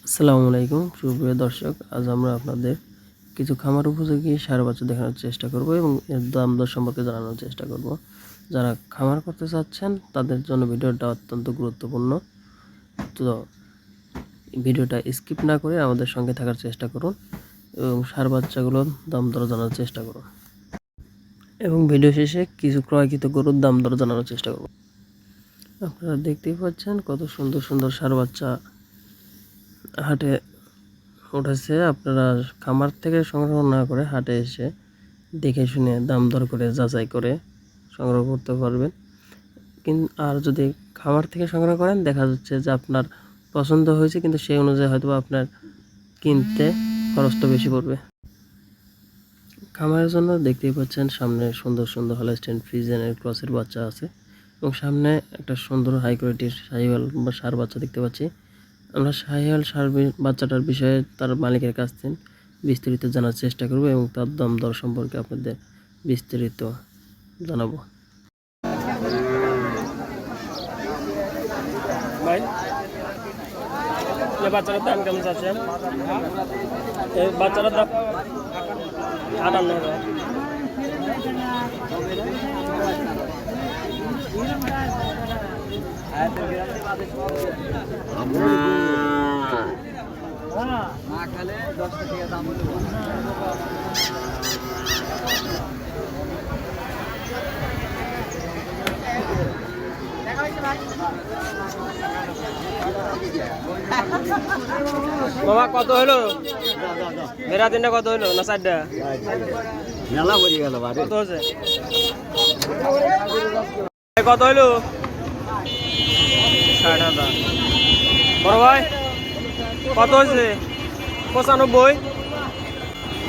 আসসালামু আলাইকুম সুপ্রিয় দর্শক, আজ আমরা আপনাদের কিছু খামার উপযোগী ষাঁড় বাচ্চা দেখানোর চেষ্টা করব এবং এর দাম দর সম্পর্কে জানানোর চেষ্টা করব। যারা খামার করতে চাচ্ছেন তাদের জন্য ভিডিওটা অত্যন্ত গুরুত্বপূর্ণ। তো ভিডিওটা স্কিপ না করে আমাদের সঙ্গে থাকার চেষ্টা করুন এবং ষাঁড় বাচ্চাগুলোর দাম দর জানার চেষ্টা করুন এবং ভিডিও শেষে কিছু ক্রয়কৃত গরুর দাম দর জানানোর চেষ্টা করব। আপনারা দেখতেই পাচ্ছেন কত সুন্দর সুন্দর ষাঁড় বাচ্চা হাটে উঠেছে। আপনারা খামার থেকে সংগ্রহ না করে হাটে এসে দেখে শুনে দাম দর করে যাচাই করে সংগ্রহ করতে পারবেন। কিন্তু আর যদি খামার থেকে সংগ্রহ করেন দেখা যাচ্ছে যে আপনার পছন্দ হয়েছে, কিন্তু সেই অনুযায়ী হয়তো আপনার কিনতে খরচটা বেশি পড়বে। খামারের জন্য দেখতেই পাচ্ছেন সামনে সুন্দর সুন্দর হলস্টাইন ফ্রিজিয়ানের ক্রসের বাচ্চা আছে এবং সামনে একটা সুন্দর হাই কোয়ালিটির শাহিওয়াল বা ষাঁড় বাচ্চা দেখতে পাচ্ছি। আমরা শাহিওয়াল ষাঁড় বাচ্চাটার বিষয়ে তার মালিকের কাছ থেকে বিস্তারিত জানার চেষ্টা করব এবং তার দাম দর সম্পর্কে আপনাদের বিস্তারিত জানাবো। ভাই, এই বাচ্চাটার দাম কেমন চাচ্ছেন? এই বাচ্চাটার দাম 58,000। বাবা কত হলো? মেরা তিনটা কত হলো না চারটা? মেলা পড়ে গেল কত হচ্ছে? কত হলো? 60,000। বড় ভাই কত হয়েছে? 95।